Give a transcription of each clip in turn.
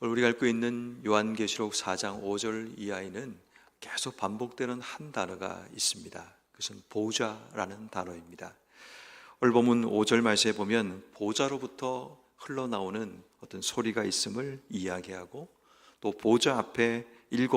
오늘 우리가 읽고 있는 요한계시록 4장 5절 이하에는 계속 반복되는 한 단어가 있습니다. 그것은 보좌라는 단어입니다. 오늘 본문 5절 말씀에 보면 보좌로부터 흘러나오는 어떤 소리가 있음을 이야기하고, 또 보좌 앞에 7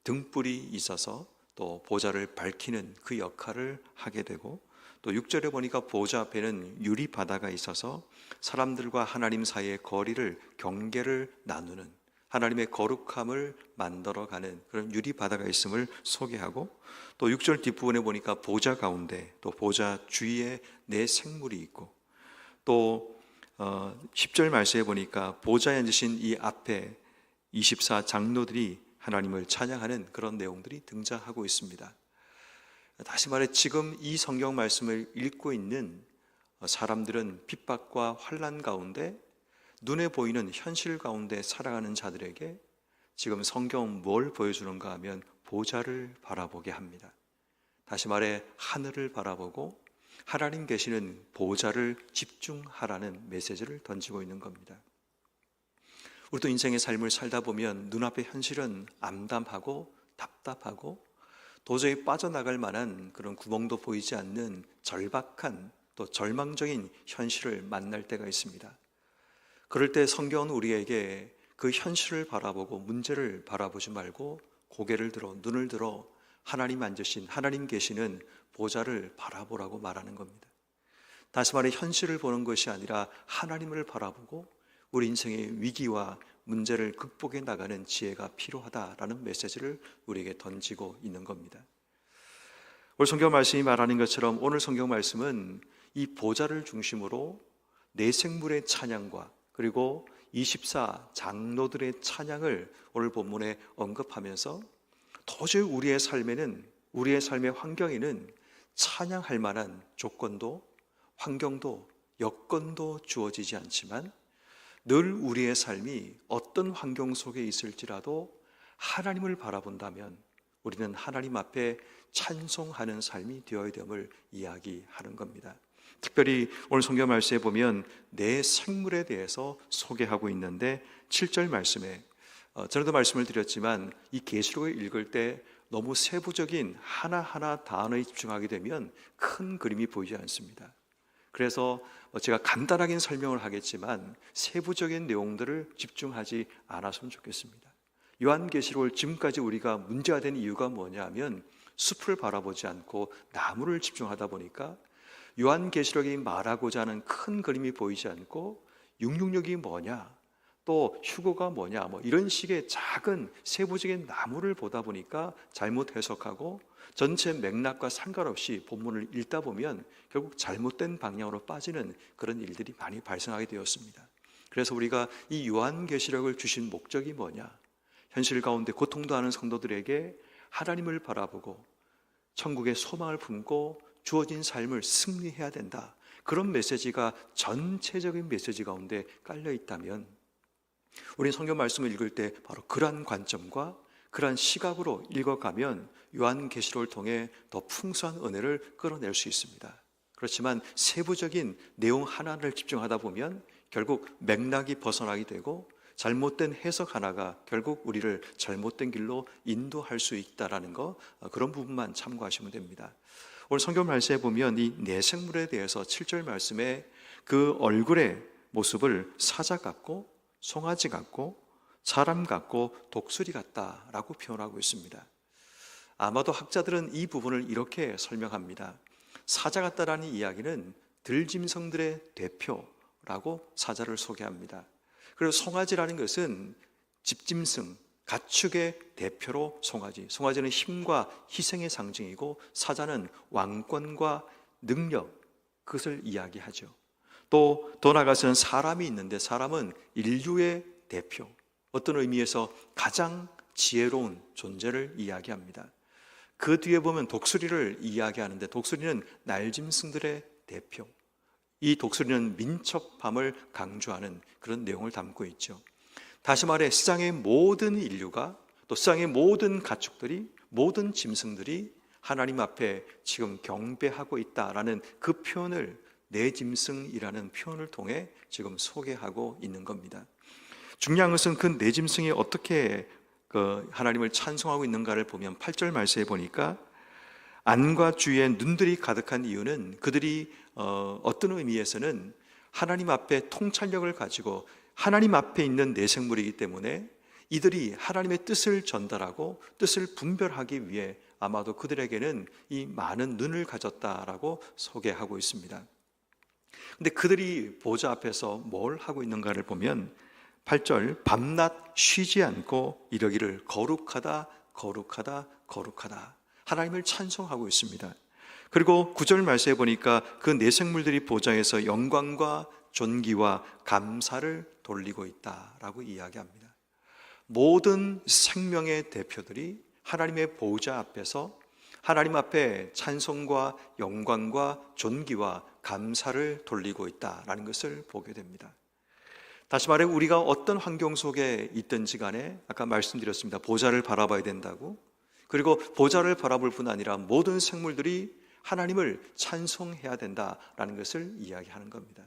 등불이 있어서 또 보좌를 밝히는 그 역할을 하게 되고, 또 6절에 보니까 보좌 앞에는 유리바다가 있어서 사람들과 하나님 사이의 거리를, 경계를 나누는, 하나님의 거룩함을 만들어가는 그런 유리바다가 있음을 소개하고, 또 6절 뒷부분에 보니까 보좌 가운데 또 보좌 주위에 네 생물이 있고, 또 10절 말씀에 보니까 보좌에 앉으신 이 앞에 24 장로들이 하나님을 찬양하는 그런 내용들이 등장하고 있습니다. 다시 말해 지금 이 성경 말씀을 읽고 있는 사람들은 핍박과 환난 가운데, 눈에 보이는 현실 가운데 살아가는 자들에게 지금 성경은 뭘 보여주는가 하면 보좌를 바라보게 합니다. 다시 말해 하늘을 바라보고 하나님 계시는 보좌를 집중하라는 메시지를 던지고 있는 겁니다. 우리도 인생의 삶을 살다 보면 눈앞의 현실은 암담하고 답답하고 도저히 빠져나갈 만한 그런 구멍도 보이지 않는 절박한, 또 절망적인 현실을 만날 때가 있습니다. 그럴 때 성경은 우리에게 그 현실을 바라보고 문제를 바라보지 말고 고개를 들어, 눈을 들어 하나님 앉으신, 하나님 계시는 보좌를 바라보라고 말하는 겁니다. 다시 말해 현실을 보는 것이 아니라 하나님을 바라보고 우리 인생의 위기와 문제를 극복해 나가는 지혜가 필요하다라는 메시지를 우리에게 던지고 있는 겁니다. 오늘 성경 말씀이 말하는 것처럼 오늘 성경 말씀은 이 보좌를 중심으로 네 생물의 찬양과 그리고 24 장로들의 찬양을 오늘 본문에 언급하면서 도저히 우리의 삶에는, 우리의 삶의 환경에는 찬양할 만한 조건도, 환경도, 여건도 주어지지 않지만 늘 우리의 삶이 어떤 환경 속에 있을지라도 하나님을 바라본다면 우리는 하나님 앞에 찬송하는 삶이 되어야 됨을 이야기하는 겁니다. 특별히 오늘 성경 말씀에 보면 네 생물에 대해서 소개하고 있는데 7절 말씀에 전에도 말씀을 드렸지만 이 계시록을 읽을 때 너무 세부적인 하나하나 단어에 집중하게 되면 큰 그림이 보이지 않습니다. 그래서 제가 간단하게 설명을 하겠지만 세부적인 내용들을 집중하지 않았으면 좋겠습니다. 요한계시록을 지금까지 우리가 문제가 된 이유가 뭐냐면 숲을 바라보지 않고 나무를 집중하다 보니까 요한계시록이 말하고자 하는 큰 그림이 보이지 않고 666이 뭐냐, 또 휴거가 뭐냐, 이런 식의 작은 세부적인 나무를 보다 보니까 잘못 해석하고 전체 맥락과 상관없이 본문을 읽다 보면 결국 잘못된 방향으로 빠지는 그런 일들이 많이 발생하게 되었습니다. 그래서 우리가 이 요한계시록을 주신 목적이 뭐냐, 현실 가운데 고통도 하는 성도들에게 하나님을 바라보고 천국의 소망을 품고 주어진 삶을 승리해야 된다, 그런 메시지가 전체적인 메시지 가운데 깔려 있다면 우리 성경 말씀을 읽을 때 바로 그러한 관점과 그러한 시각으로 읽어가면 요한계시록을 통해 더 풍성한 은혜를 끌어낼 수 있습니다. 그렇지만 세부적인 내용 하나를 집중하다 보면 결국 맥락이 벗어나게 되고 잘못된 해석 하나가 결국 우리를 잘못된 길로 인도할 수 있다는 거, 그런 부분만 참고하시면 됩니다. 오늘 성경 말씀에 보면 이 네 생물에 대해서 7절 말씀에 그 얼굴의 모습을 사자 같고 송아지 같고 사람 같고 독수리 같다라고 표현하고 있습니다. 아마도 학자들은 이 부분을 이렇게 설명합니다. 사자 같다라는 이야기는 들짐승들의 대표라고 사자를 소개합니다. 그리고 송아지라는 것은 집짐승, 가축의 대표로 송아지. 송아지는 힘과 희생의 상징이고 사자는 왕권과 능력, 그것을 이야기하죠. 또 더 나아가서는 사람이 있는데 사람은 인류의 대표, 어떤 의미에서 가장 지혜로운 존재를 이야기합니다. 그 뒤에 보면 독수리를 이야기하는데 독수리는 날짐승들의 대표, 이 독수리는 민첩함을 강조하는 그런 내용을 담고 있죠. 다시 말해 세상의 모든 인류가, 또 세상의 모든 가축들이, 모든 짐승들이 하나님 앞에 지금 경배하고 있다라는 그 표현을 내 짐승이라는 표현을 통해 지금 소개하고 있는 겁니다. 중요한 것은 그 내 짐승이 어떻게 하나님을 찬송하고 있는가를 보면 8절 말씀에 보니까 안과 주위에 눈들이 가득한 이유는 그들이 어떤 의미에서는 하나님 앞에 통찰력을 가지고 하나님 앞에 있는 내생물이기 때문에 이들이 하나님의 뜻을 전달하고 뜻을 분별하기 위해 아마도 그들에게는 이 많은 눈을 가졌다라고 소개하고 있습니다. 근데 그들이 보좌 앞에서 뭘 하고 있는가를 보면 8절 밤낮 쉬지 않고 이러기를 거룩하다 거룩하다 거룩하다 하나님을 찬송하고 있습니다. 그리고 9절 말씀에 보니까 그 내생물들이 보좌에서 영광과 존귀와 감사를 돌리고 있다라고 이야기합니다. 모든 생명의 대표들이 하나님의 보좌 앞에서 하나님 앞에 찬송과 영광과 존귀와 감사를 돌리고 있다라는 것을 보게 됩니다. 다시 말해 우리가 어떤 환경 속에 있든지 간에 아까 말씀드렸습니다. 보좌를 바라봐야 된다고. 그리고 보좌를 바라볼 뿐 아니라 모든 생물들이 하나님을 찬송해야 된다라는 것을 이야기하는 겁니다.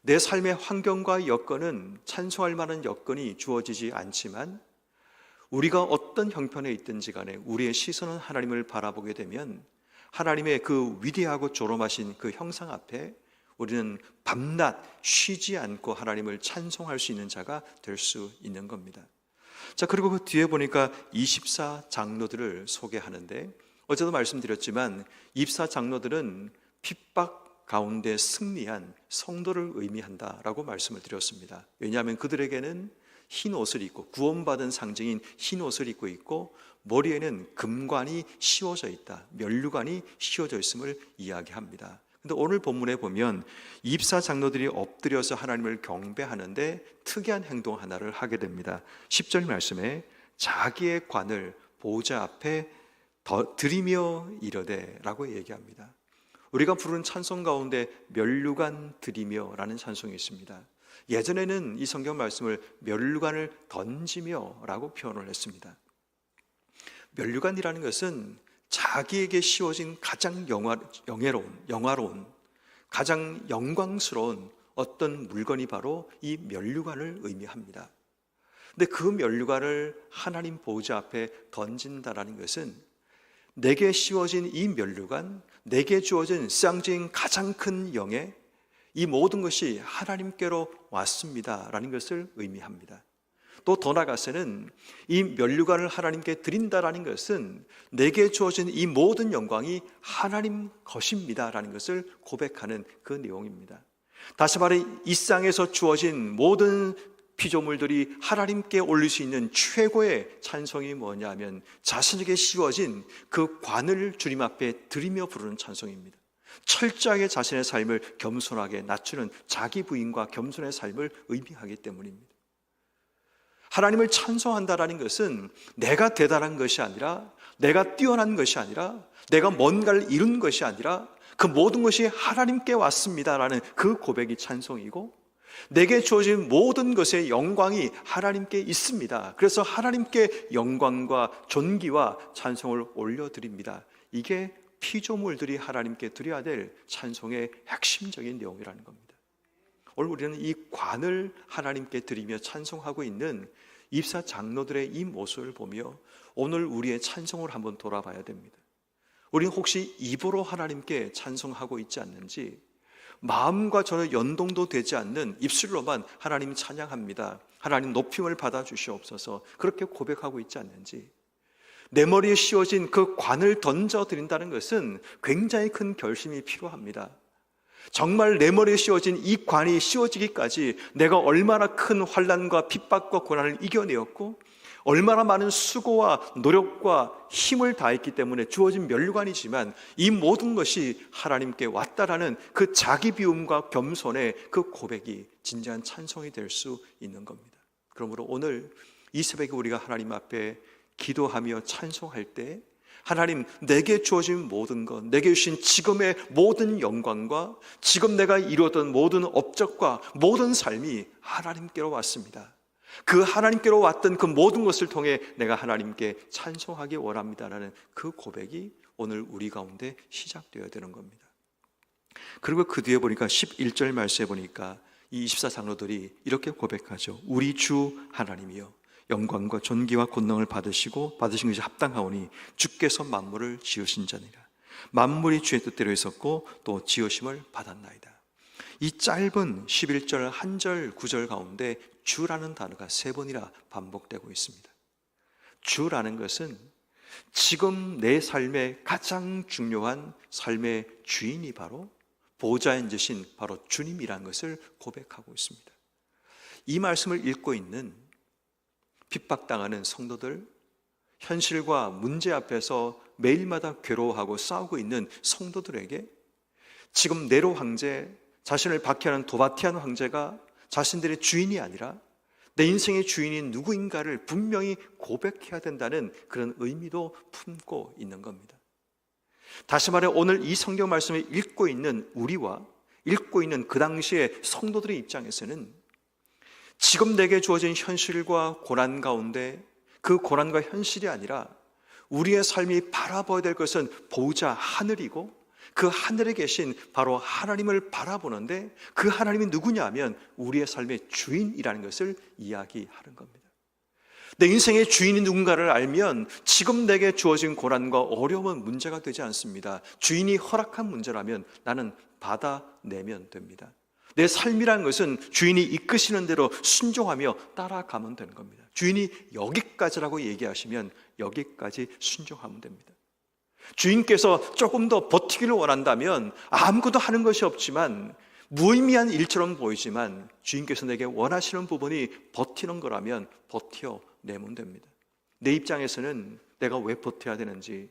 내 삶의 환경과 여건은 찬송할 만한 여건이 주어지지 않지만 우리가 어떤 형편에 있든지 간에 우리의 시선은 하나님을 바라보게 되면 하나님의 그 위대하고 조롬하신 그 형상 앞에 우리는 밤낮 쉬지 않고 하나님을 찬송할 수 있는 자가 될 수 있는 겁니다. 자, 그리고 그 뒤에 보니까 24장로들을 소개하는데 어제도 말씀드렸지만 24장로들은 핍박 가운데 승리한 성도를 의미한다라고 말씀을 드렸습니다. 왜냐하면 그들에게는 흰 옷을 입고 구원받은 상징인 흰 옷을 입고 있고 머리에는 금관이 씌워져 있다, 면류관이 씌워져 있음을 이야기합니다. 근데 오늘 본문에 보면 24장로들이 엎드려서 하나님을 경배하는데 특이한 행동 하나를 하게 됩니다. 10절 말씀에 자기의 관을 보좌 앞에 드리며 이르되 라고 얘기합니다. 우리가 부르는 찬송 가운데 면류관 드리며 라는 찬송이 있습니다. 예전에는 이 성경 말씀을 면류관을 던지며 라고 표현을 했습니다. 면류관이라는 것은 자기에게 씌워진 가장 영화로운 가장 영광스러운 어떤 물건이 바로 이 면류관을 의미합니다. 근데 그 면류관을 하나님 보좌 앞에 던진다라는 것은 내게 씌워진 이 면류관, 내게 주어진 쌍진 가장 큰 영예, 이 모든 것이 하나님께로 왔습니다라는 것을 의미합니다. 또 더 나아가서는 이 면류관을 하나님께 드린다라는 것은 내게 주어진 이 모든 영광이 하나님 것입니다라는 것을 고백하는 그 내용입니다. 다시 말해 이 땅에서 주어진 모든 피조물들이 하나님께 올릴 수 있는 최고의 찬송이 뭐냐면 자신에게 씌워진 그 관을 주님 앞에 드리며 부르는 찬송입니다. 철저하게 자신의 삶을 겸손하게 낮추는 자기 부인과 겸손의 삶을 의미하기 때문입니다. 하나님을 찬송한다라는 것은 내가 대단한 것이 아니라, 내가 뛰어난 것이 아니라, 내가 뭔가를 이룬 것이 아니라 그 모든 것이 하나님께 왔습니다라는 그 고백이 찬송이고, 내게 주어진 모든 것의 영광이 하나님께 있습니다. 그래서 하나님께 영광과 존귀와 찬송을 올려드립니다. 이게 피조물들이 하나님께 드려야 될 찬송의 핵심적인 내용이라는 겁니다. 오늘 우리는 이 관을 하나님께 드리며 찬송하고 있는 24장로들의 이 모습을 보며 오늘 우리의 찬송을 한번 돌아봐야 됩니다. 우리는 혹시 입으로 하나님께 찬송하고 있지 않는지, 마음과 전혀 연동도 되지 않는 입술로만 하나님 찬양합니다, 하나님 높임을 받아 주시옵소서, 그렇게 고백하고 있지 않는지, 내 머리에 씌워진 그 관을 던져드린다는 것은 굉장히 큰 결심이 필요합니다. 정말 내 머리에 씌워진 이 관이 씌워지기까지 내가 얼마나 큰 환난과 핍박과 고난을 이겨내었고 얼마나 많은 수고와 노력과 힘을 다했기 때문에 주어진 면류관이지만 이 모든 것이 하나님께 왔다라는 그 자기 비움과 겸손의 그 고백이 진정한 찬송이 될 수 있는 겁니다. 그러므로 오늘 이 새벽에 우리가 하나님 앞에 기도하며 찬송할 때 하나님, 내게 주어진 모든 것, 내게 주신 지금의 모든 영광과 지금 내가 이루었던 모든 업적과 모든 삶이 하나님께로 왔습니다. 그 하나님께로 왔던 그 모든 것을 통해 내가 하나님께 찬송하기 원합니다라는 그 고백이 오늘 우리 가운데 시작되어야 되는 겁니다. 그리고 그 뒤에 보니까 11절 말씀에 보니까 이 24 장로들이 이렇게 고백하죠. 우리 주 하나님이여 영광과 존귀와 권능을 받으신 것이 합당하오니 주께서 만물을 지으신 자니라. 만물이 주의 뜻대로 있었고 또 지으심을 받았나이다. 이 짧은 11절, 한 절, 9절 가운데 주라는 단어가 3번이나 반복되고 있습니다. 주라는 것은 지금 내 삶의 가장 중요한 삶의 주인이 바로 보좌에 앉으신 바로 주님이라는 것을 고백하고 있습니다. 이 말씀을 읽고 있는 핍박당하는 성도들, 현실과 문제 앞에서 매일마다 괴로워하고 싸우고 있는 성도들에게 지금 네로 황제, 자신을 박해하는 도바티안 황제가 자신들의 주인이 아니라 내 인생의 주인이 누구인가를 분명히 고백해야 된다는 그런 의미도 품고 있는 겁니다. 다시 말해 오늘 이 성경 말씀을 읽고 있는 우리와 읽고 있는 그 당시의 성도들의 입장에서는 지금 내게 주어진 현실과 고난 가운데 그 고난과 현실이 아니라 우리의 삶이 바라봐야 될 것은 보좌 하늘이고 그 하늘에 계신 바로 하나님을 바라보는데 그 하나님이 누구냐 하면 우리의 삶의 주인이라는 것을 이야기하는 겁니다. 내 인생의 주인이 누군가를 알면 지금 내게 주어진 고난과 어려움은 문제가 되지 않습니다. 주인이 허락한 문제라면 나는 받아내면 됩니다. 내 삶이라는 것은 주인이 이끄시는 대로 순종하며 따라가면 되는 겁니다. 주인이 여기까지라고 얘기하시면 여기까지 순종하면 됩니다. 주인께서 조금 더 버티기를 원한다면 아무것도 하는 것이 없지만 무의미한 일처럼 보이지만 주인께서 내게 원하시는 부분이 버티는 거라면 버텨내면 됩니다. 내 입장에서는 내가 왜 버텨야 되는지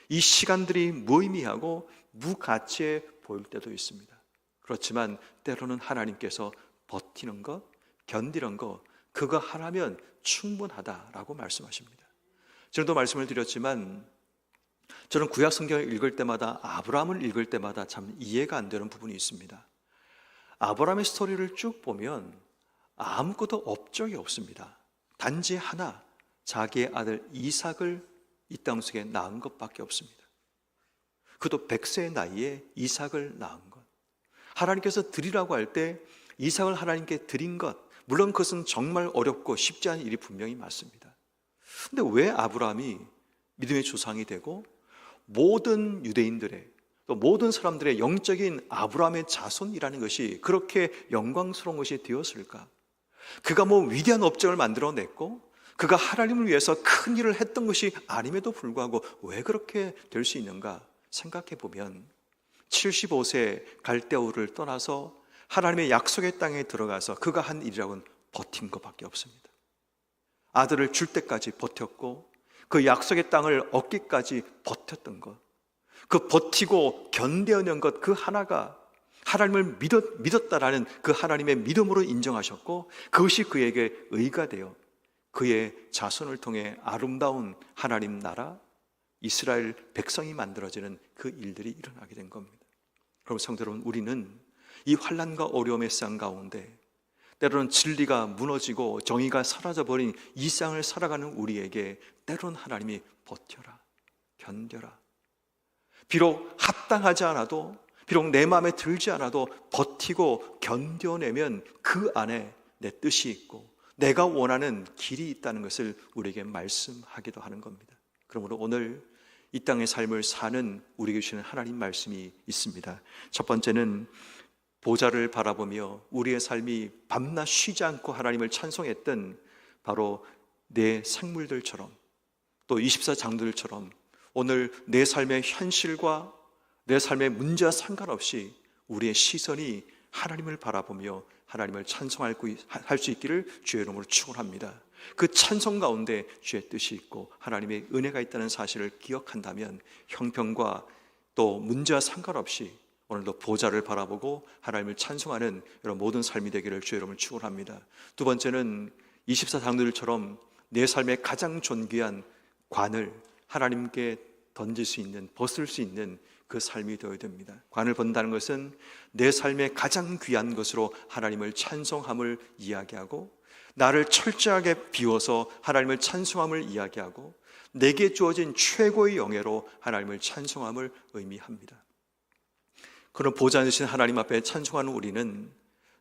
이 시간들이 무의미하고 무가치해 보일 때도 있습니다. 그렇지만 때로는 하나님께서 버티는 것, 견디는 것, 그거 하나면 충분하다라고 말씀하십니다. 저도 말씀을 드렸지만 저는 구약 성경을 읽을 때마다 아브라함을 읽을 때마다 참 이해가 안 되는 부분이 있습니다. 아브라함의 스토리를 쭉 보면 아무것도 업적이 없습니다. 단지 하나, 자기의 아들 이삭을 이 땅속에 낳은 것밖에 없습니다. 그도 100세의 나이에 이삭을 낳은 것. 하나님께서 드리라고 할 때 이삭을 하나님께 드린 것, 물론 그것은 정말 어렵고 쉽지 않은 일이 분명히 맞습니다. 그런데 왜 아브라함이 믿음의 조상이 되고 모든 유대인들의 또 모든 사람들의 영적인 아브라함의 자손이라는 것이 그렇게 영광스러운 것이 되었을까? 그가 뭐 위대한 업적을 만들어냈고 그가 하나님을 위해서 큰 일을 했던 것이 아님에도 불구하고 왜 그렇게 될 수 있는가 생각해 보면 75세 갈대아우를 떠나서 하나님의 약속의 땅에 들어가서 그가 한 일이라고는 버틴 것밖에 없습니다. 아들을 줄 때까지 버텼고 그 약속의 땅을 얻기까지 버텼던 것, 그 버티고 견뎌낸 것 그 하나가 하나님을 믿었다라는 그 하나님의 믿음으로 인정하셨고 그것이 그에게 의가 되어 그의 자손을 통해 아름다운 하나님 나라 이스라엘 백성이 만들어지는 그 일들이 일어나게 된 겁니다. 그럼 성도 여러분, 우리는 이 환난과 어려움의 쌍 가운데 때로는 진리가 무너지고 정의가 사라져버린 이 쌍을 살아가는 우리에게 때로는 하나님이 버텨라, 견뎌라. 비록 합당하지 않아도, 비록 내 마음에 들지 않아도 버티고 견뎌내면 그 안에 내 뜻이 있고 내가 원하는 길이 있다는 것을 우리에게 말씀하기도 하는 겁니다. 그러므로 오늘 이 땅의 삶을 사는 우리에게 주시는 하나님 말씀이 있습니다. 첫 번째는 보좌를 바라보며 우리의 삶이 밤낮 쉬지 않고 하나님을 찬송했던 바로 내 생물들처럼 또 24 장로들처럼 오늘 내 삶의 현실과 내 삶의 문제와 상관없이 우리의 시선이 하나님을 바라보며 하나님을 찬송할 수 있기를 주의 이름으로 축원합니다. 그 찬송 가운데 주의 뜻이 있고 하나님의 은혜가 있다는 사실을 기억한다면 형편과 또 문제와 상관없이 오늘도 보좌를 바라보고 하나님을 찬송하는 이런 모든 삶이 되기를 주의 이름으로 축원합니다. 두 번째는 24 장로들처럼 내 삶의 가장 존귀한 관을 하나님께 던질 수 있는, 벗을 수 있는 그 삶이 되어야 됩니다. 관을 번다는 것은 내 삶의 가장 귀한 것으로 하나님을 찬송함을 이야기하고 나를 철저하게 비워서 하나님을 찬송함을 이야기하고 내게 주어진 최고의 영예로 하나님을 찬송함을 의미합니다. 그런 보좌 되신 하나님 앞에 찬송하는 우리는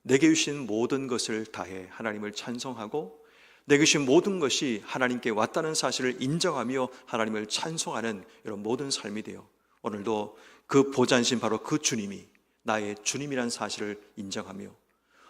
내게 주신 모든 것을 다해 하나님을 찬송하고 내게 주신 모든 것이 하나님께 왔다는 사실을 인정하며 하나님을 찬송하는 이런 모든 삶이 되어 오늘도 그 보좌이신 바로 그 주님이 나의 주님이라는 사실을 인정하며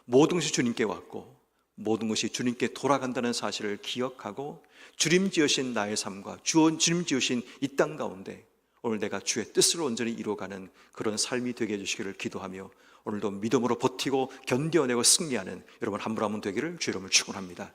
모든 것이 주님께 왔고 모든 것이 주님께 돌아간다는 사실을 기억하고 주님 지으신 나의 삶과 주님 지으신 이 땅 가운데 오늘 내가 주의 뜻을 온전히 이루어가는 그런 삶이 되게 해주시기를 기도하며 오늘도 믿음으로 버티고 견뎌내고 승리하는 여러분 한 분 한 분 되기를 주의 이름으로 축원합니다.